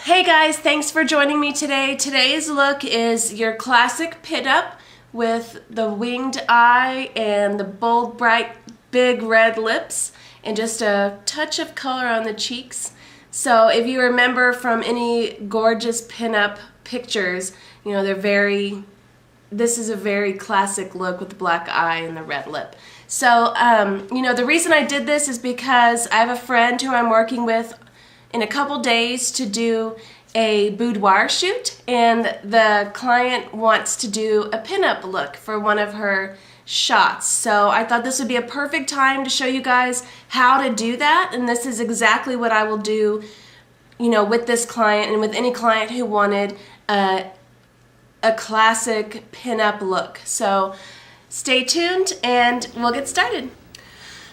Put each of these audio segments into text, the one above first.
Hey guys, thanks for joining me today. Today's look is your classic pinup with the winged eye and the bold, bright, big red lips and just a touch of color on the cheeks. So if you remember from any gorgeous pinup pictures, you know, this is a very classic look with the black eye and the red lip. So, you know, the reason I did this is because I have a friend who I'm working with in a couple days to do a boudoir shoot, and the client wants to do a pinup look for one of her shots. So I thought this would be a perfect time to show you guys how to do that, and this is exactly what I will do, you know, with this client and with any client who wanted a classic pinup look. So stay tuned and we'll get started.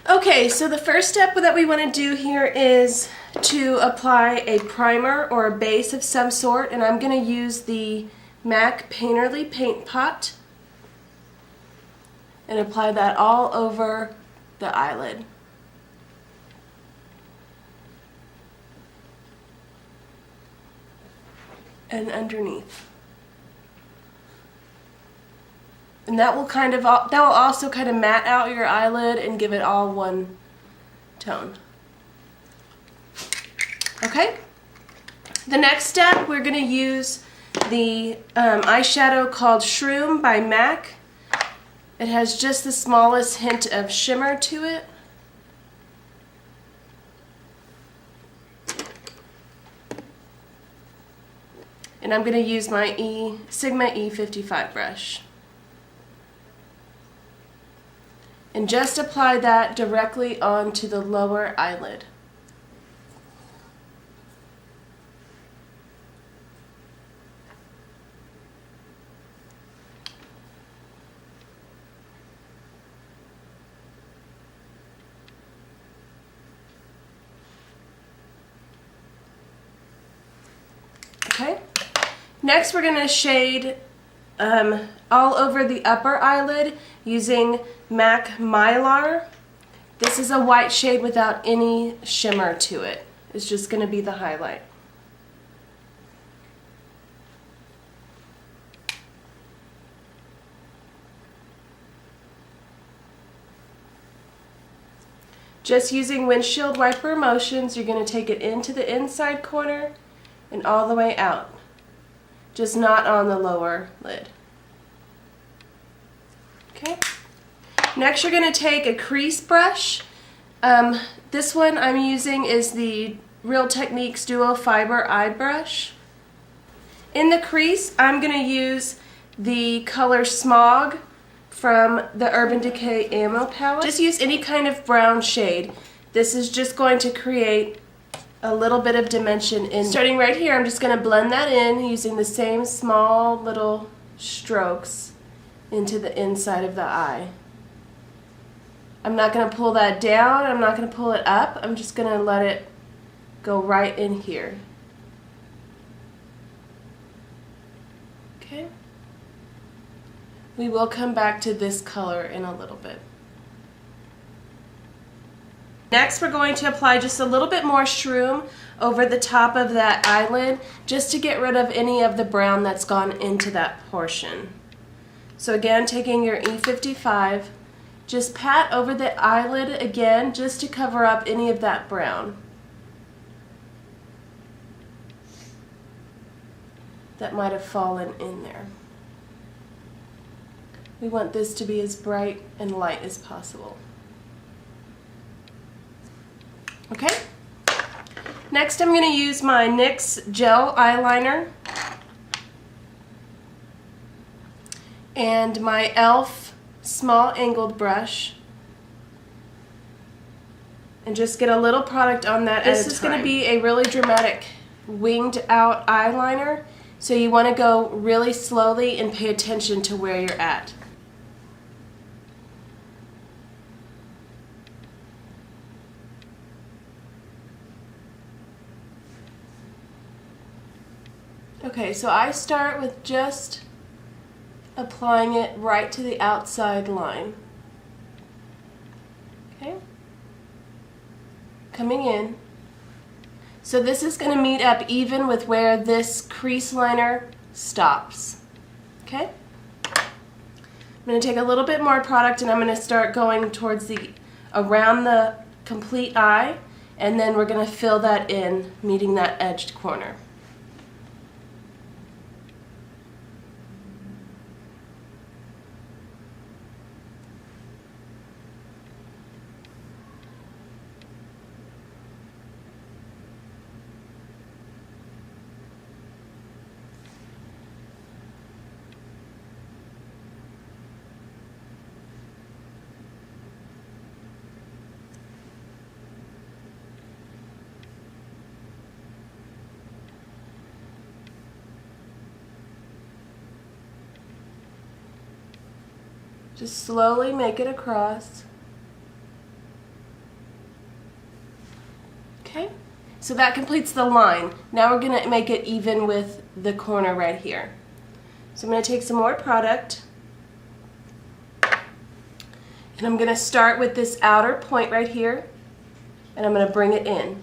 Okay, so the first step that we want to do here is to apply a primer or a base of some sort, and I'm going to use the MAC Painterly Paint Pot and apply that all over the eyelid. And underneath. And that will also kind of matte out your eyelid and give it all one tone. Okay? The next step, we're going to use the eyeshadow called Shroom by MAC. It has just the smallest hint of shimmer to it. And I'm going to use my Sigma E55 brush. And just apply that directly onto the lower eyelid. Okay. Next we're going to shade all over the upper eyelid using MAC Mylar. This is a white shade without any shimmer to it. It's just going to be the highlight. Just using windshield wiper motions, you're going to take it into the inside corner and all the way out. Just not on the lower lid. Okay. Next you're going to take a crease brush. This one I'm using is the Real Techniques Duo Fiber Eye Brush. In the crease I'm going to use the color Smog from the Urban Decay Ammo Palette. Just use any kind of brown shade. This is just going to create a little bit of dimension in. Starting right here, I'm just going to blend that in using the same small little strokes into the inside of the eye. I'm not going to pull that down, I'm not going to pull it up, I'm just going to let it go right in here. Okay? We will come back to this color in a little bit. Next we're going to apply just a little bit more shroom over the top of that eyelid just to get rid of any of the brown that's gone into that portion. So again, taking your E55, just pat over the eyelid again just to cover up any of that brown that might have fallen in there. We want this to be as bright and light as possible. Okay, next I'm going to use my NYX gel eyeliner and my e.l.f. small angled brush and just get a little product on that at a time. This is going to be a really dramatic winged out eyeliner, so you want to go really slowly and pay attention to where you're at. Okay, so I start with just applying it right to the outside line. Okay? Coming in. So this is going to meet up even with where this crease liner stops. Okay? I'm going to take a little bit more product and I'm going to start going towards around the complete eye, and then we're going to fill that in, meeting that edged corner. Just slowly make it across. Okay, so that completes the line. Now we're going to make it even with the corner right here. So I'm going to take some more product, and I'm going to start with this outer point right here, and I'm going to bring it in.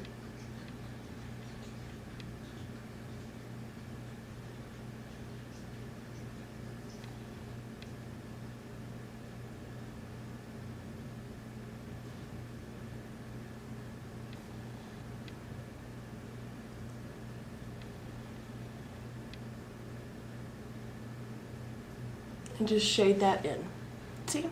And just shade that in. See?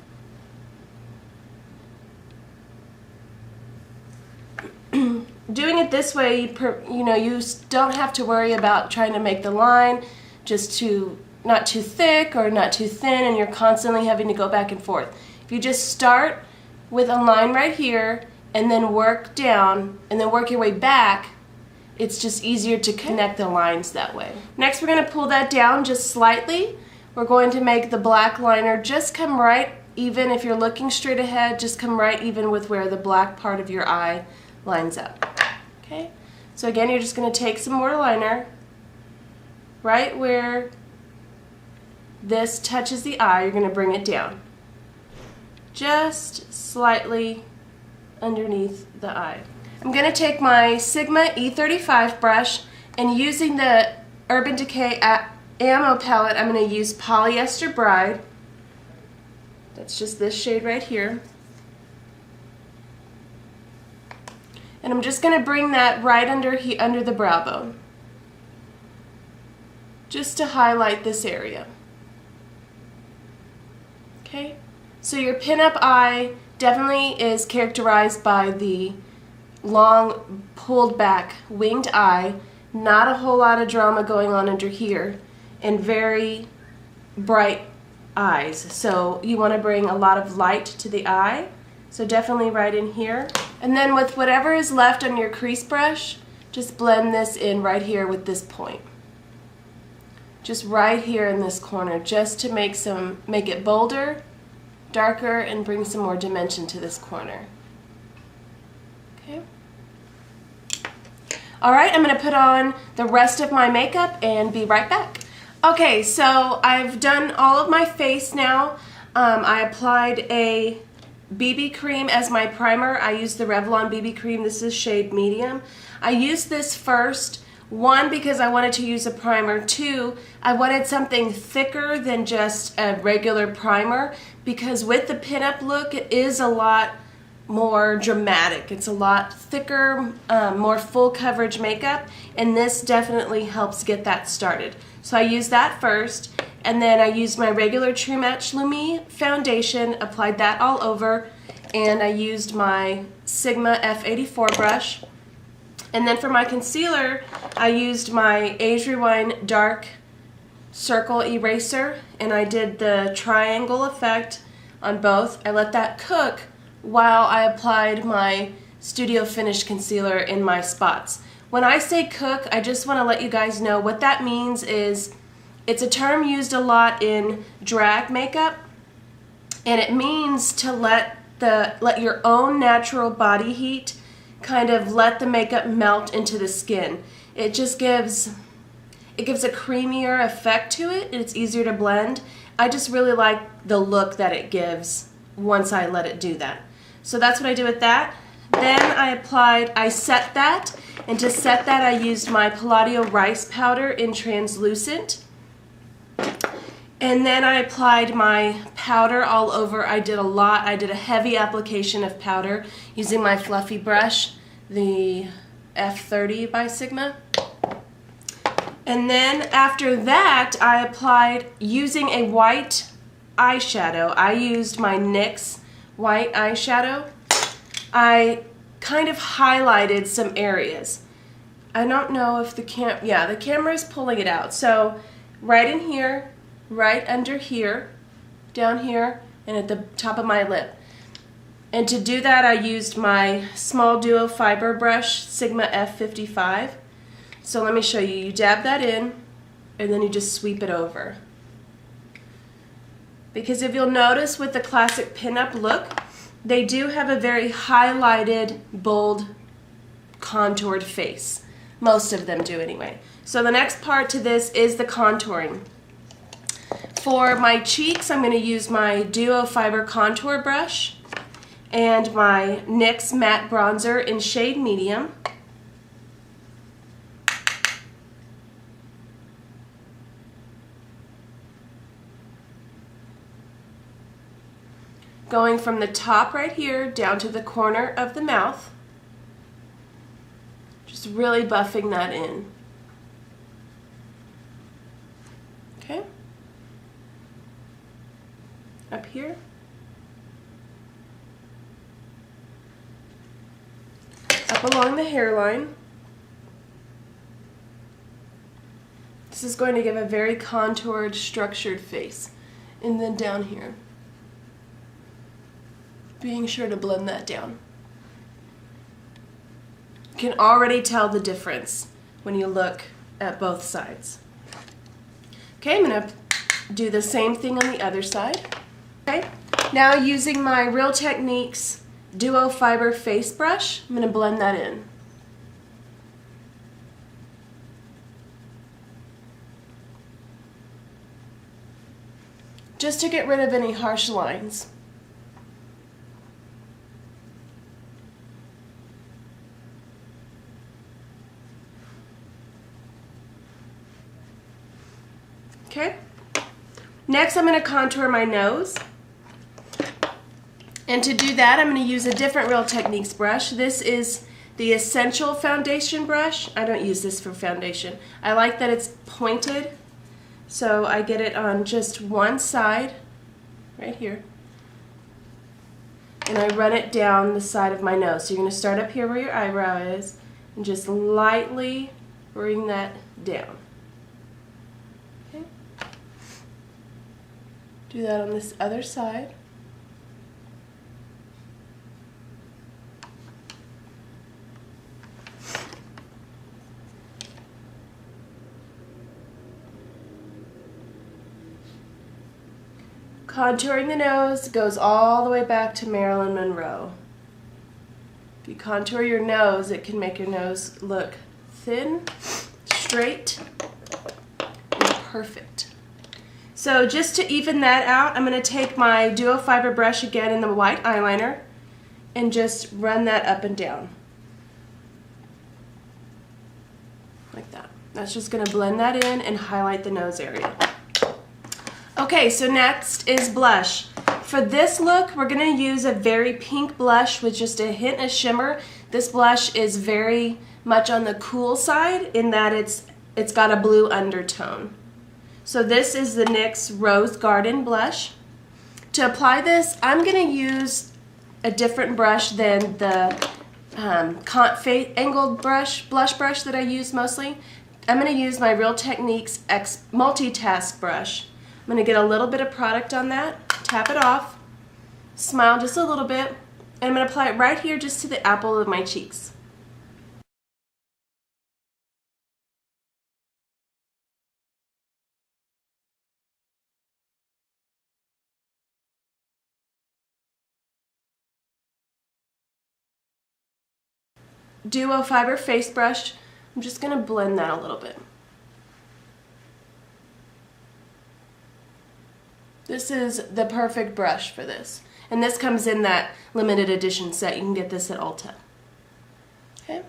Doing it this way, you don't have to worry about trying to make the line just not too thick or not too thin, and you're constantly having to go back and forth. If you just start with a line right here and then work down and then work your way back, it's just easier to connect the lines that way. Next, we're going to pull that down just slightly. We're going to make the black liner just come right even. If you're looking straight ahead, just come right even with where the black part of your eye lines up. Okay? So again, you're just going to take some more liner right where this touches the eye. You're going to bring it down just slightly underneath the eye. I'm going to take my Sigma E35 brush, and using the Urban Decay Ammo palette, I'm going to use Polyester Bride. That's just this shade right here. And I'm just going to bring that right under the brow bone, just to highlight this area. Okay? So your pinup eye definitely is characterized by the long, pulled back, winged eye, not a whole lot of drama going on under here, and very bright eyes. So you want to bring a lot of light to the eye. So definitely right in here. And then with whatever is left on your crease brush, just blend this in right here with this point. Just right here in this corner, just to make it bolder, darker, and bring some more dimension to this corner. Okay. Alright, I'm going to put on the rest of my makeup and be right back. Okay, so I've done all of my face now. I applied a BB cream as my primer. I used the Revlon BB cream. This is shade medium. I used this first, one, because I wanted to use a primer. Two, I wanted something thicker than just a regular primer, because with the pinup look, it is a lot more dramatic. It's a lot thicker, more full coverage makeup, and this definitely helps get that started. So I used that first, and then I used my regular True Match Lumi foundation, applied that all over, and I used my Sigma F84 brush. And then for my concealer, I used my Age Rewind Dark Circle Eraser, and I did the triangle effect on both. I let that cook while I applied my Studio Finish concealer in my spots. When I say cook, I just want to let you guys know what that means is it's a term used a lot in drag makeup, and it means to let your own natural body heat kind of let the makeup melt into the skin. It just gives a creamier effect to it, and it's easier to blend. I just really like the look that it gives once I let it do that. So that's what I do with that. Then I set that, and to set that I used my Palladio rice powder in translucent. And then I applied my powder all over. I did a lot. I did a heavy application of powder using my fluffy brush, the F30 by Sigma. And then after that, I applied using a white eyeshadow. I used my NYX white eyeshadow. I kind of highlighted some areas. I don't know if the camera is pulling it out. So right in here, right under here, down here, and at the top of my lip. And to do that, I used my small duo fiber brush, Sigma F55. So let me show you. You dab that in, and then you just sweep it over. Because if you'll notice with the classic pinup look, they do have a very highlighted, bold, contoured face. Most of them do anyway. So the next part to this is the contouring. For my cheeks, I'm going to use my Duo Fiber Contour Brush and my NYX Matte Bronzer in shade Medium. Going from the top right here down to the corner of the mouth. Just really buffing that in. Okay. Up here. Up along the hairline. This is going to give a very contoured, structured face. And then down here. Being sure to blend that down. You can already tell the difference when you look at both sides. Okay, I'm going to do the same thing on the other side. Okay, now using my Real Techniques Duo Fiber Face Brush, I'm going to blend that in. Just to get rid of any harsh lines. Okay. Next, I'm going to contour my nose. And to do that, I'm going to use a different Real Techniques brush. This is the Essential Foundation brush. I don't use this for foundation. I like that it's pointed, so I get it on just one side, right here. And I run it down the side of my nose. So you're going to start up here where your eyebrow is, and just lightly bring that down. Do that on this other side. Contouring the nose goes all the way back to Marilyn Monroe. If you contour your nose, it can make your nose look thin, straight, and perfect. So just to even that out, I'm going to take my Duo Fiber brush again in the white eyeliner and just run that up and down. Like that. That's just going to blend that in and highlight the nose area. Okay, so next is blush. For this look, we're going to use a very pink blush with just a hint of shimmer. This blush is very much on the cool side in that it's got a blue undertone. So this is the NYX Rose Garden blush. To apply this, I'm going to use a different brush than the angled blush brush that I use mostly. I'm going to use my Real Techniques Multitask brush. I'm going to get a little bit of product on that, tap it off, smile just a little bit, and I'm going to apply it right here just to the apple of my cheeks. Duo Fiber Face Brush, I'm just going to blend that a little bit. This is the perfect brush for this. And this comes in that limited edition set. You can get this at Ulta. Okay.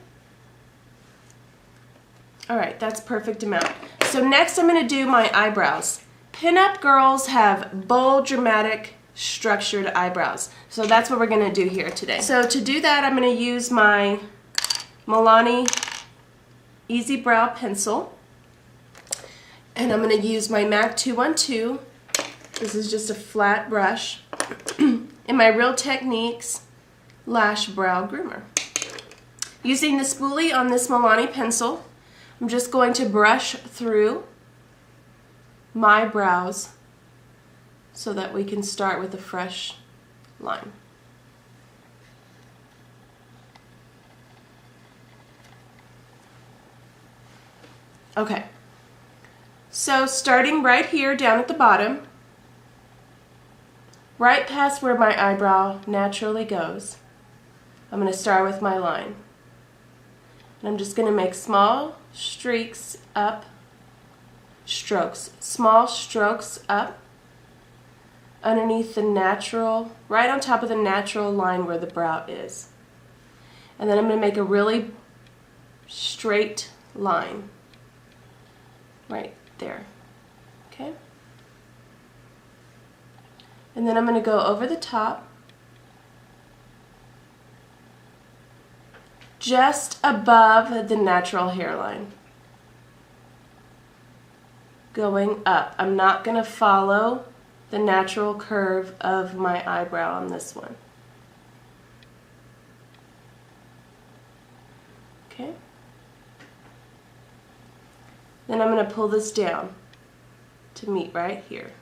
All right, that's perfect amount. So next I'm going to do my eyebrows. Pinup girls have bold, dramatic, structured eyebrows. So that's what we're going to do here today. So to do that, I'm going to use my Milani Easy Brow Pencil. And I'm going to use my MAC 212. This is just a flat brush. And my Real Techniques Lash Brow Groomer. Using the spoolie on this Milani pencil, I'm just going to brush through my brows so that we can start with a fresh line. Okay, so starting right here down at the bottom, right past where my eyebrow naturally goes, I'm going to start with my line. And I'm just going to make small streaks up, small strokes up underneath the natural, right on top of the natural line where the brow is. And then I'm going to make a really straight line right there. Okay? And then I'm going to go over the top, just above the natural hairline, going up. I'm not going to follow the natural curve of my eyebrow on this one. Okay? Then I'm going to pull this down to meet right here.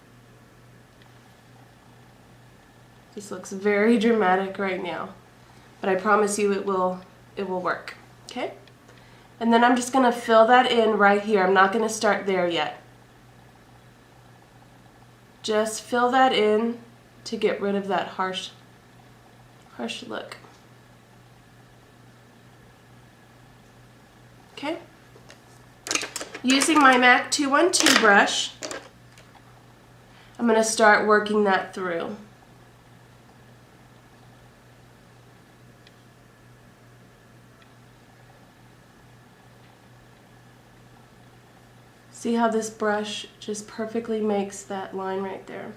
This looks very dramatic right now, but I promise you it will work. Okay? And then I'm just going to fill that in right here. I'm not going to start there yet. Just fill that in to get rid of that harsh look. Okay? Using my MAC 212 brush, I'm going to start working that through. See how this brush just perfectly makes that line right there.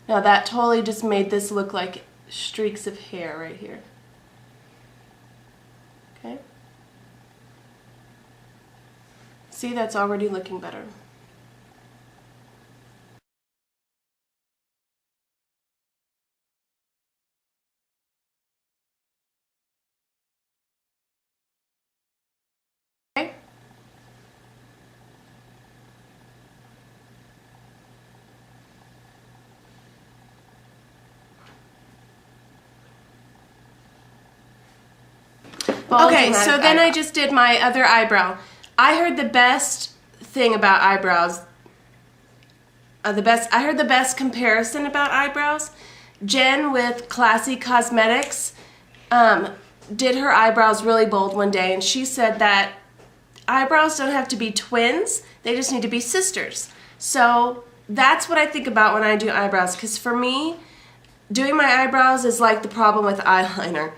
Now that totally just made this look like streaks of hair right here. Okay? See, that's already looking better. Okay? Okay, so then I just did my other eyebrow. I heard the best thing about eyebrows, I heard the best comparison about eyebrows. Jen with Classy Cosmetics did her eyebrows really bold one day, and she said that eyebrows don't have to be twins, they just need to be sisters. So that's what I think about when I do eyebrows, because for me, doing my eyebrows is like the problem with eyeliner.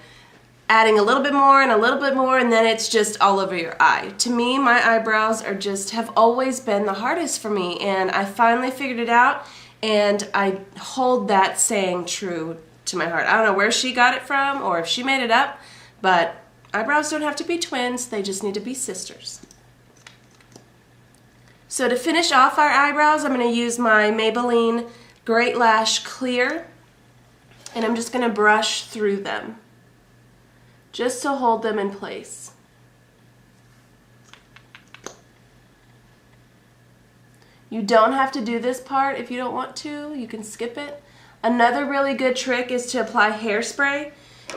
Adding a little bit more and a little bit more, and then it's just all over your eye. To me, my eyebrows have always been the hardest for me, and I finally figured it out, and I hold that saying true to my heart. I don't know where she got it from or if she made it up, but eyebrows don't have to be twins, they just need to be sisters. So to finish off our eyebrows, I'm going to use my Maybelline Great Lash Clear, and I'm just going to brush through them, just to hold them in place. You don't have to do this part if you don't want to. You can skip it. Another really good trick is to apply hairspray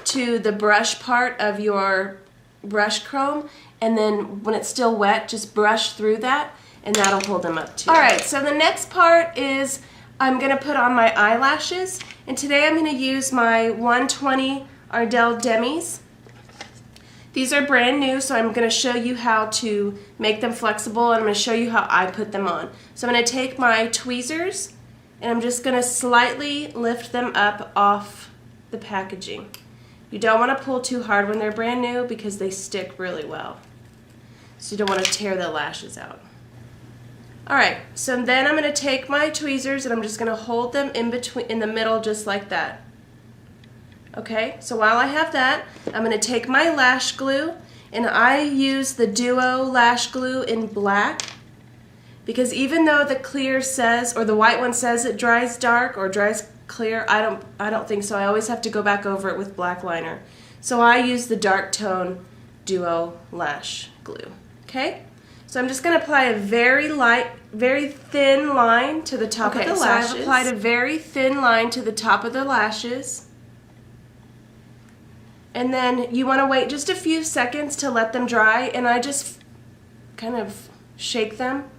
to the brush part of your brush comb, and then when it's still wet, just brush through that, and that'll hold them up too. Alright, so the next part is I'm going to put on my eyelashes, and today I'm going to use my 120 Ardell Demis. These are brand new, so I'm going to show you how to make them flexible, and I'm going to show you how I put them on. So I'm going to take my tweezers and I'm just going to slightly lift them up off the packaging. You don't want to pull too hard when they're brand new because they stick really well. So you don't want to tear the lashes out. Alright, so then I'm going to take my tweezers and I'm just going to hold them in the middle just like that. Okay, so while I have that, I'm going to take my lash glue, and I use the Duo lash glue in black, because even though the clear says, or the white one says it dries dark or dries clear, I don't think so. I always have to go back over it with black liner. So I use the dark tone Duo lash glue. Okay, so I'm just going to apply a very light, very thin line to the top of the lashes. So I've applied a very thin line to the top of the lashes. And then you want to wait just a few seconds to let them dry, and I just kind of shake them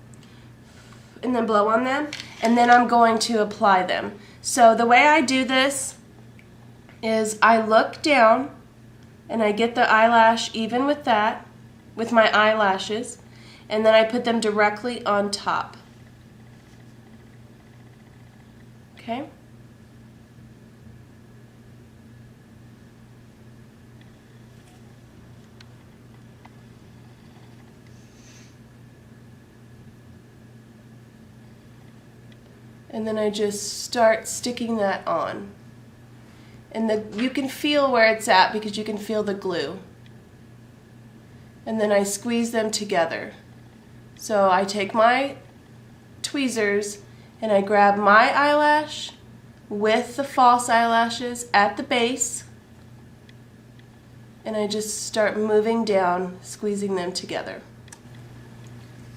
and then blow on them, and then I'm going to apply them. So the way I do this is I look down and I get the eyelash even with that, with my eyelashes, and then I put them directly on top. Okay? And then I just start sticking that on. And you can feel where it's at because you can feel the glue. And then I squeeze them together. So I take my tweezers and I grab my eyelash with the false eyelashes at the base, and I just start moving down, squeezing them together.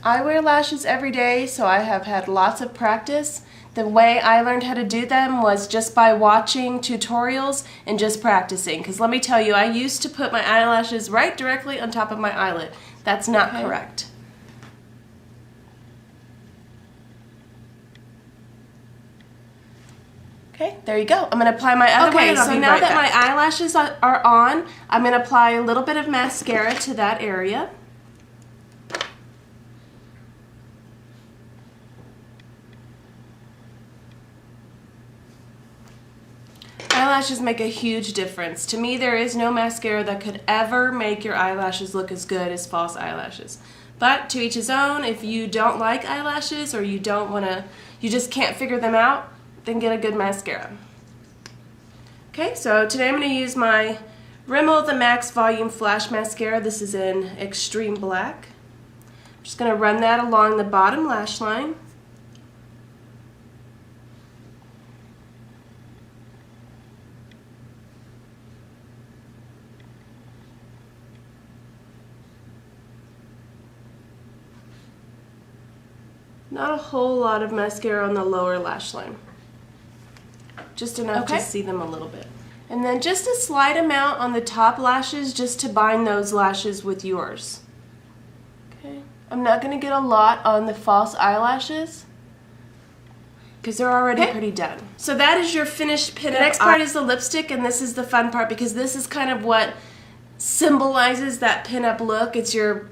I wear lashes every day, so I have had lots of practice. The way I learned how to do them was just by watching tutorials and just practicing. Because let me tell you, I used to put my eyelashes right directly on top of my eyelid. That's not correct. Okay, there you go. I'm going to apply my other one. Okay, so now that my eyelashes are on, I'm going to apply a little bit of mascara to that area. Eyelashes make a huge difference. To me, there is no mascara that could ever make your eyelashes look as good as false eyelashes. But to each his own. If you don't like eyelashes, or you just can't figure them out, then get a good mascara. Okay, so today I'm going to use my Rimmel The Max Volume Flash Mascara. This is in Extreme Black. I'm just going to run that along the bottom lash line. Not a whole lot of mascara on the lower lash line. Just enough to see them a little bit. And then just a slight amount on the top lashes just to bind those lashes with yours. Okay. I'm not going to get a lot on the false eyelashes because they're already pretty done. So that is your finished pinup. The next part is the lipstick, and this is the fun part because this is kind of what symbolizes that pinup look. It's your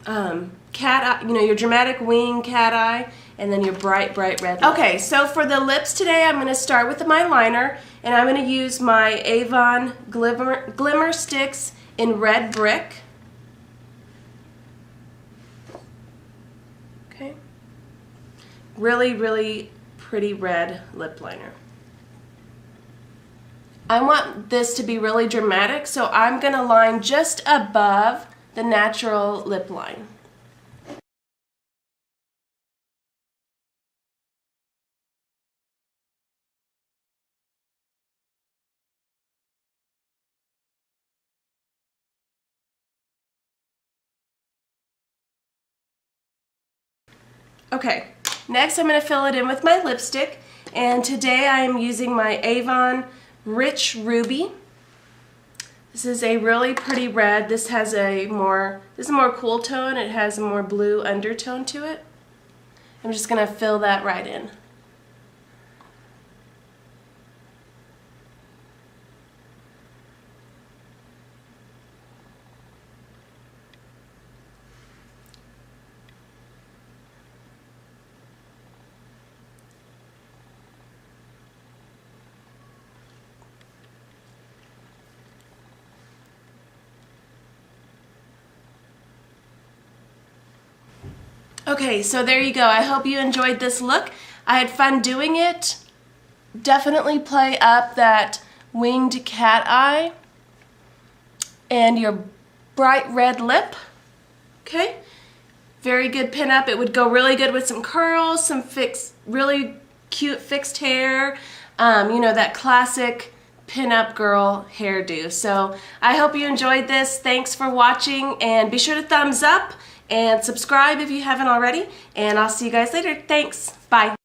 cat eye, your dramatic wing cat eye, and then your bright, bright red lip. Okay, so for the lips today, I'm going to start with my liner, and I'm going to use my Avon Glimmer Sticks in Red Brick. Okay. Really, really pretty red lip liner. I want this to be really dramatic, so I'm going to line just above the natural lip line. Okay, next I'm going to fill it in with my lipstick, and today I am using my Avon Rich Ruby. This is a really pretty red. This is a more cool tone. It has a more blue undertone to it. I'm just going to fill that right in. Okay, so there you go. I hope you enjoyed this look. I had fun doing it. Definitely play up that winged cat eye and your bright red lip. Okay, very good pinup. It would go really good with some curls, some really cute fixed hair. You know, that classic pinup girl hairdo. So I hope you enjoyed this. Thanks for watching, and be sure to thumbs up and subscribe if you haven't already, and I'll see you guys later. Thanks. Bye.